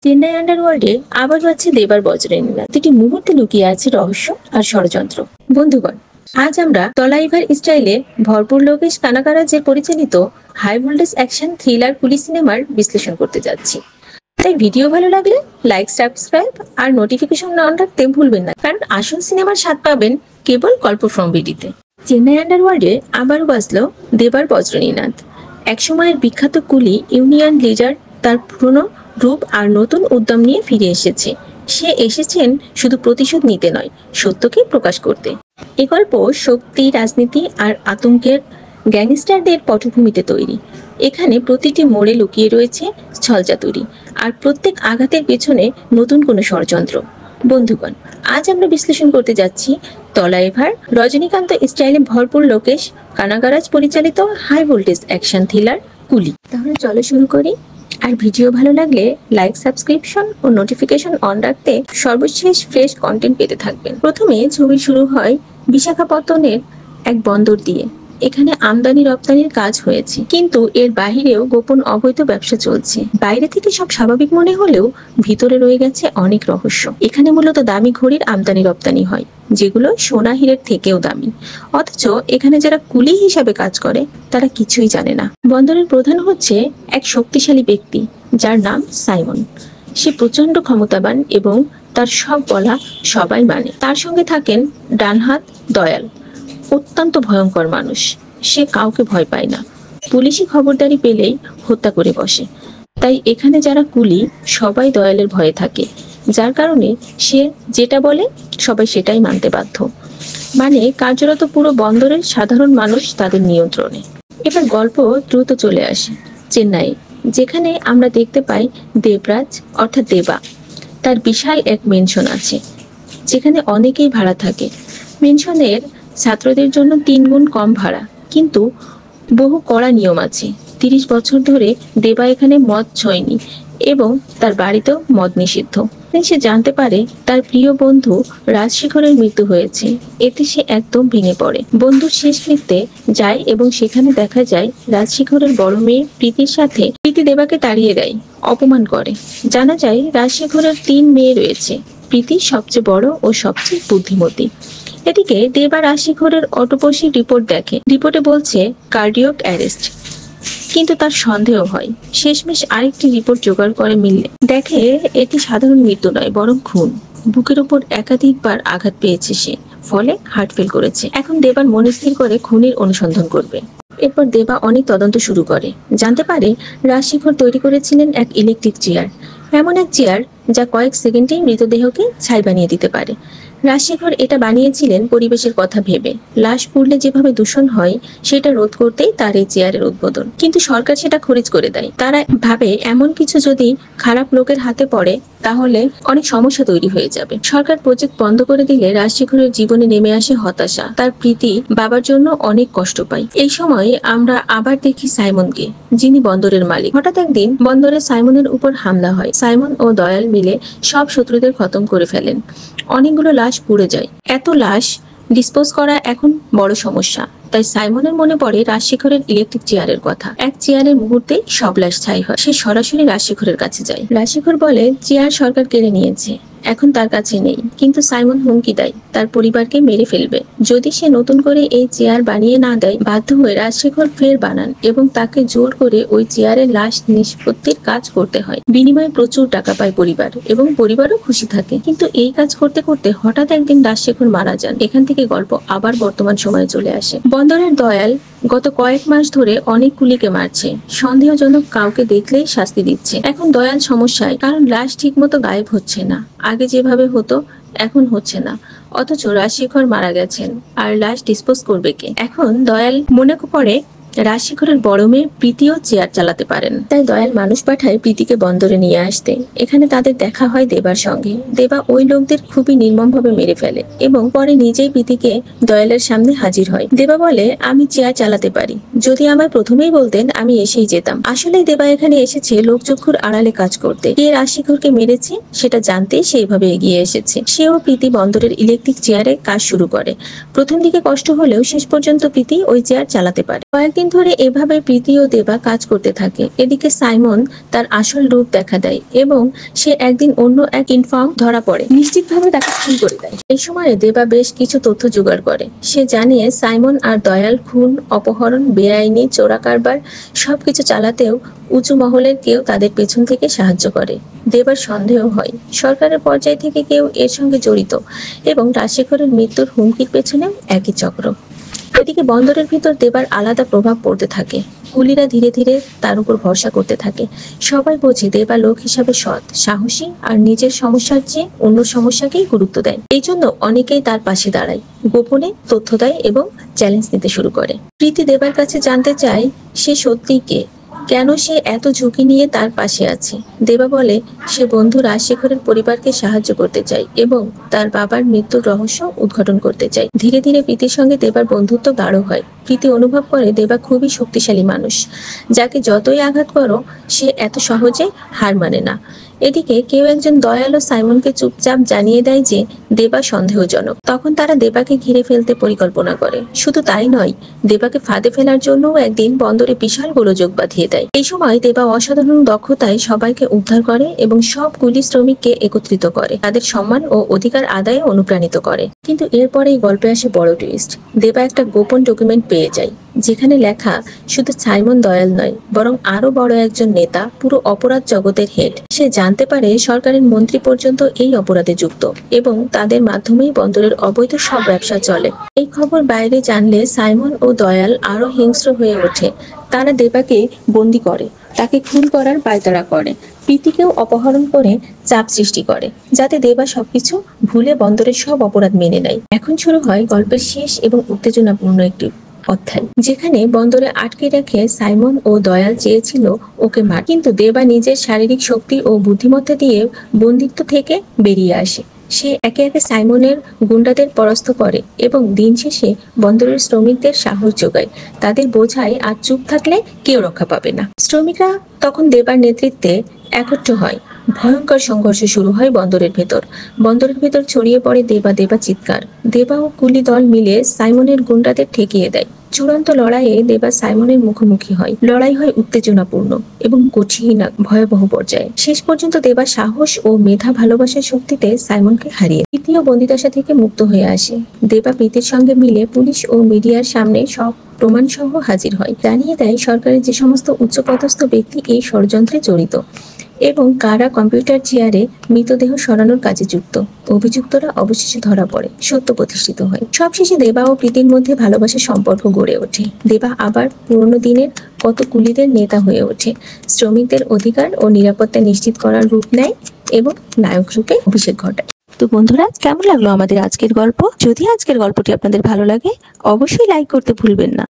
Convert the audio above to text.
চেন্নাই আন্ডারওয়ার্ল্ডে আবার পাচ্ছে দেবার বজ্রনীলা। প্রতিটি মুহূর্তে লুকিয়ে আছে রহস্য আর ষড়যন্ত্র। বন্ধুগণ, আজ আমরা তলাইভার স্টাইলে ভরপুর লোকেশ কানাকারাজের পরিচালিত high voltage action thriller police সিনেমার বিশ্লেষণ করতে যাচ্ছি। তাই ভিডিও ভালো লাগলে লাইক, সাবস্ক্রাইব আর নোটিফিকেশন অন রাখতে ভুলবেন না, কারণ আসল সিনেমার স্বাদ পাবেন কেবল গল্প ফ্রম বিডিতে। চেন্নাই আন্ডারওয়ার্ল্ডে আবারও বাজলো দেবার বজ্রনীনাদ। একসময়ের বিখ্যাত কুলি ইউনিয়ন লিডার তার পুরনো রূপ আর নতুন উদ্যম নিয়ে ফিরে এসেছে। সে এসেছেন শুধু প্রতিশোধ নিতে নয়, সত্যকে প্রকাশ করতে। এ গল্প শক্তি, রাজনীতি আর আতঙ্কের গ্যাংস্টারদের পটভূমিতে তৈরি। এখানে প্রতিটি মোড়ে লুকিয়ে রয়েছে ছলচাতুরি, আর প্রত্যেক আঘাতের পেছনে নতুন কোনো ষড়যন্ত্র। বন্ধুগণ, আজ আমরা বিশ্লেষণ করতে যাচ্ছি তলাইভার রজনীকান্ত স্টাইলে ভরপুর লোকেশ কানাগারাজ পরিচালিত হাই ভোল্টেজ অ্যাকশন থ্রিলার কুলি। তাহলে চলো শুরু করি। আর ভিডিও ভালো লাগলে লাইক, সাবস্ক্রিপশন ও নোটিফিকেশন অন রাখতে সর্বশেষ ফ্রেশ কন্টেন্ট পেতে থাকবেন। প্রথমে ছবি শুরু হয় বিশাখাপত্তনের এক বন্দর দিয়ে। এখানে আমদানি রপ্তানির কাজ হয়েছে, কিন্তু এর বাহিরেও গোপন অবৈধ ব্যবসা চলছে। বাইরে থেকে সব স্বাভাবিক মনে হলেও ভিতরে রয়ে গেছে অনেক রহস্য। এখানে মূলত দামি ঘড়ির আমদানি রপ্তানি হয়, যেগুলো সোনা হীরের থেকেও দামি। অথচ এখানে যারা কুলি হিসাবে কাজ করে তারা কিছুই জানে না। বন্দরের প্রধান হচ্ছে এক শক্তিশালী ব্যক্তি, যার নাম সাইমন। সে প্রচন্ড ক্ষমতাবান এবং তার সব বলা সবাই মানে। তার সঙ্গে থাকেন ডানহাত দয়াল, অত্যন্ত ভয়ঙ্কর মানুষ। সে কাউকে ভয় পায় না, পুলিশি খবরদারি পেলেই হত্যা করে বসে। তাই এখানে যারা কুলি সবাই দয়ালের ভয়ে থাকে, যার কারণে সে যেটা বলে সবাই সেটাই মানতে বাধ্য। মানে কার্যরত পুরো বন্দরের সাধারণ মানুষ তাদের নিয়ন্ত্রণে। এবার গল্প দ্রুত চলে আসে চেন্নাই, যেখানে আমরা দেখতে পাই দেবরাজ অর্থাৎ দেবা। তার বিশাল এক মেনশন আছে, যেখানে অনেকেই ভাড়া থাকে। মেনশনের ছাত্রদের জন্য 3 গুণ কম ভাড়া, কিন্তু বহু কড়া নিয়ম আছে। 30 বছর ধরে দেবা এখানে মদ ছোঁয়নি এবং তার বাড়িতেও মদ নিষিদ্ধ। সে জানতে পারে তার প্রিয় বন্ধু রাজশেখরের মৃত্যু হয়েছে। এতে সে একদম ভেঙে পড়ে। বন্ধুর শেষকৃত্যে যায় এবং সেখানে দেখা যায় রাজশেখরের বড় মেয়ে প্রীতির সাথে। প্রীতি দেবাকে তাড়িয়ে দেয়, অপমান করে। জানা যায় রাজশেখরের 3 মেয়ে রয়েছে। প্রীতি সবচেয়ে বড় ও সবচেয়ে বুদ্ধিমতী। এদিকে দেবা রাজশেখরের অটোপসি রিপোর্ট দেখে। রিপোর্টে বলছে কার্ডিয়াক অ্যারেস্ট, কিন্তু তার সন্দেহ হয়। শেষমেশ আরেকটি রিপোর্ট জোগাড় করে মিললে দেখে এটি সাধারণ মৃত্যু নয়, বরং খুন। বুকের উপর একাধিকবার আঘাত পেয়েছে সে, ফলে হার্ট ফেল করেছে। এখন দেবার মনে স্থির করে খুনির অনুসন্ধান করবে। এরপর দেবা অনেক তদন্ত শুরু করে। জানতে পারে রাজশেখর তৈরি করেছিলেন এক ইলেকট্রিক চেয়ার, এমন এক চেয়ার যা কয়েক সেকেন্ডেই মৃতদেহকে ছাই বানিয়ে দিতে পারে। রাজশেখর এটা বানিয়েছিলেন পরিবেশের কথা ভেবে। লাশ পুড়লে যেভাবে দূষণ হয় সেটা রোধ করতেই তার এই চেয়ারের উদ্বোধন। কিন্তু সরকার সেটা খারিজ করে দেয়। তারা ভাবে এমন কিছু যদি খারাপ লোকের হাতে পড়ে তাহলে অনেক সমস্যা তৈরি হয়ে যাবে। সরকার প্রজেক্ট বন্ধ করে দিলে রাজশেখরের জীবনে নেমে আসে হতাশা। তার প্রীতি বাবার জন্য অনেক কষ্ট পায়। এই সময় আমরা আবার দেখি সাইমনকে, যিনি বন্দরের মালিক। হঠাৎ একদিন বন্দরে সাইমনের উপর হামলা হয়। সাইমন ও দয়াল মিলে সব শত্রুদের খতম করে ফেলেন। অনেকগুলো লাশ পুড়ে যায়। এত লাশ ডিসপোজ করা এখন বড় সমস্যা। তাই সাইমনের মনে পড়ে রাজশেখরের ইলেকট্রিক চেয়ারের কথা। এক চেয়ারের মুহূর্তে সব লাশ ছাই হয়। সে সরাসরি রাজশেখরের কাছে যায়। রাজশেখর বলে চেয়ার সরকার কেড়ে নিয়েছে, এখন তার কাছে নেই। কিন্তু সাইমন হুমকি দেয় তার পরিবারকে মেরে ফেলবে যদি সে নতুন করে এই চেয়ার বানিয়ে না দেয়। বাধ্য হয়ে রাজশেখর ফের বানান এবং তাকে জোর করে ওই চেয়ারের লাশ নিষ্পত্তির কাজ করতে হয়। বিনিময়ে প্রচুর টাকা পায় পরিবার এবং পরিবারও খুশি থাকে। কিন্তু এই কাজ করতে করতে হঠাৎ একদিন রাজশেখর মারা যান। এখান থেকে গল্প আবার বর্তমান সময়ে চলে আসে। বন্দরের দয়াল গত কয়েক মাস ধরে অনেক কুলিকে মারছে। সন্দেহজনক কাউকে দেখলেই শাস্তি দিচ্ছে। এখন দয়াল সমস্যায়, কারণ লাশ ঠিকমতো গায়েব হচ্ছে না। আগে যেভাবে হতো এখন হচ্ছে না। অথচ রাজশেখর মারা গেছেন, আর লাশ ডিসপোজ করবে কে? এখন দয়াল মনে পড়ে রাজশেখরের বড় মেয়ে প্রীতিও চেয়ার চালাতে পারেন। তাই দয়াল মানুষ পাঠায় প্রীতিকে বন্দরে নিয়ে আসতে। এখানে তাদের দেখা হয় দেবার সঙ্গে। দেবা ওই লোকদের খুবই নির্মমভাবে মেরে ফেলে এবং পরে নিজেই প্রীতিকে দয়ালের সামনে হাজির হয়। দেবা বলে, আমি চেয়ার চালাতে পারি, যদি আমায় প্রথমেই বলতেন আমি এসেই যেতাম। আসলেই দেবা এখানে এসেছে লোকচক্ষুর আড়ালে কাজ করতে। কে রাজশেখরকে মেরেছে সেটা জানতেই সেইভাবে এগিয়ে এসেছে। সেও প্রীতি বন্দরের ইলেকট্রিক চেয়ারে কাজ শুরু করে। প্রথম দিকে কষ্ট হলেও শেষ পর্যন্ত প্রীতি ওই চেয়ার চালাতে পারে। কয়েকদিন কিছুদিন ধরে এভাবে প্রীতি ও দেবা কাজ করতে থাকে। এদিকে সাইমন তার আসল রূপ দেখা দেয় এবং সে একদিন অন্য এক ইনফর্ম ধরা পড়ে, নিশ্চিতভাবে তাকে খুন করে দেয়। এই সময়ে দেবা বেশ কিছু তথ্য জোগাড় করে। সে জানিয়ে সাইমন আর দয়াল খুন, অপহরণ, বেআইনি চোরা কারবার সবকিছু চালাতেও উঁচু মহলের কেউ তাদের পেছন থেকে সাহায্য করে। দেবার সন্দেহ হয় সরকারের পর্যায় থেকে কেউ এর সঙ্গে জড়িত এবং রাজশেখরের মৃত্যুর হুমকির পেছনেও একই চক্র। এদিকে বন্দরের ভিতর দেবার আলাদা প্রভাব পড়তে থাকে। কুলিরা ধীরে ধীরে তার উপর ভরসা করতে থাকে। সবাই বোঝে দেবা লোক হিসাবে সৎ, সাহসী আর নিজের সমস্যার চেয়ে অন্য সমস্যাকেই গুরুত্ব দেয়। এই জন্য অনেকেই তার পাশে দাঁড়ায়, গোপনে তথ্য দেয় এবং চ্যালেঞ্জ নিতে শুরু করে। প্রীতি দেবার কাছে জানতে চায় সে সত্যিই কে, কেন সে এত ঝুঁকি নিয়ে তার পাশে আছে। দেবা বলে সে বন্ধু রাজশেখরের পরিবারকে সাহায্য করতে চায় এবং তার বাবার মৃত্যুর রহস্য উদ্ঘাটন করতে চায়। ধীরে ধীরে প্রীতির সঙ্গে দেবার বন্ধুত্ব গাঢ় হয়। প্রীতি অনুভব করে দেবা খুবই শক্তিশালী মানুষ, যাকে যতই আঘাত করো সে এত সহজে হার মানে না। এদিকে কেউ একজন দয়াল ও সাইমনকে চুপচাপ জানিয়ে দেয় যে দেবা সন্দেহজনক। তখন তারা দেবাকে ঘিরে ফেলতে পরিকল্পনা করে। শুধু তাই নয়, দেবাকে ফাঁদে ফেলার জন্যও একদিন বন্দরে বিশাল গোলযোগ বাঁধিয়ে দেয়। এই সময় দেবা অসাধারণ দক্ষতায় সবাইকে উদ্ধার করে এবং সব কুলি শ্রমিককে একত্রিত করে, তাদের সম্মান ও অধিকার আদায়ে অনুপ্রাণিত করে। কিন্তু এরপরেই গল্পে আসে বড় টুইস্ট। দেবা একটা গোপন ডকুমেন্ট পেয়ে যায়, যেখানে লেখা শুধু সাইমন দয়াল নয়, বরং আরো বড় একজন নেতা, পুরো অপরাধ জগতের হেড। সে জানতে পারে সরকারের মন্ত্রী পর্যন্ত এই অপরাধে যুক্ত এবং তাদের মাধ্যমেই বন্দরের অবৈধ সব ব্যবসা চলে। এই খবর বাইরে জানলে সাইমন ও দয়াল আরো হিংস্র হয়ে ওঠে। তারা দেবাকে বন্দি করে, তাকে খুন করার পায়তারা করে, প্রীতিকেও অপহরণ করে চাপ সৃষ্টি করে, যাতে দেবা সবকিছু ভুলে বন্দরের সব অপরাধ মেনে নেয়। এখন শুরু হয় গল্পের শেষ এবং উত্তেজনাপূর্ণ একটি অধ্যায়, যেখানে বন্দরে আটকে রেখে সাইমন ও দয়াল চেয়েছিল ওকে মার, কিন্তু দেবা নিজের শারীরিক শক্তি ও বুদ্ধিমত্তা দিয়ে বন্দিত্ব থেকে বেরিয়ে আসে। সে একে একে সাইমনের গুন্ডাদের পরাস্ত করে এবং দিন শেষে বন্দরের শ্রমিকদের সাহস যোগায়। তাদের বোঝায় আর চুপ থাকলে কেউ রক্ষা পাবে না। শ্রমিকরা তখন দেবার নেতৃত্বে একত্র হয়। ভয়ঙ্কর সংঘর্ষ শুরু হয় বন্দরের ভেতর। বন্দরের ভেতর ছড়িয়ে পড়ে দেবা দেবা চিৎকার। দেবা ও কুলি দল মিলে সাইমনের গুন্ডাদের ঠেকিয়ে দেয়। চূড়ান্ত লড়াইয়ে দেবা সাইমনের মুখোমুখি হয়। লড়াই হয় উত্তেজনাপূর্ণ এবং কঠিন ভয়াবহ পর্যায়ে। শেষ পর্যন্ত দেবা সাহস ও মেধা ভালোবাসার শক্তিতে সাইমনকে হারিয়ে তৃতীয় বন্দিদশা থেকে মুক্ত হয়ে আসে। দেবা প্রীতির সঙ্গে মিলে পুলিশ ও মিডিয়ার সামনে সব প্রমাণ সহ হাজির হয়, জানিয়ে দেয় সরকারের যে সমস্ত উচ্চপদস্থ ব্যক্তি এই ষড়যন্ত্রে জড়িত এবং কারা কম্পিউটার চেয়ারে মৃতদেহ সরানোর কাজে যুক্ত। অভিযুক্তরা অবশেষে ধরা পড়ে, সত্য প্রতিষ্ঠিত হয়। সবশেষে দেবা ও প্রীতির মধ্যে ভালোবাসার সম্পর্ক গড়ে ওঠে। দেবা আবার পুরনো দিনের কত কুলিদের নেতা হয়ে ওঠে, শ্রমিকদের অধিকার ও নিরাপত্তা নিশ্চিত করার রূপ নেয় এবং নায়ক রূপে অভিষেক ঘটায়। তো বন্ধুরা, কেমন লাগলো আমাদের আজকের গল্প? যদি আজকের গল্পটি আপনাদের ভালো লাগে অবশ্যই লাইক করতে ভুলবেন না।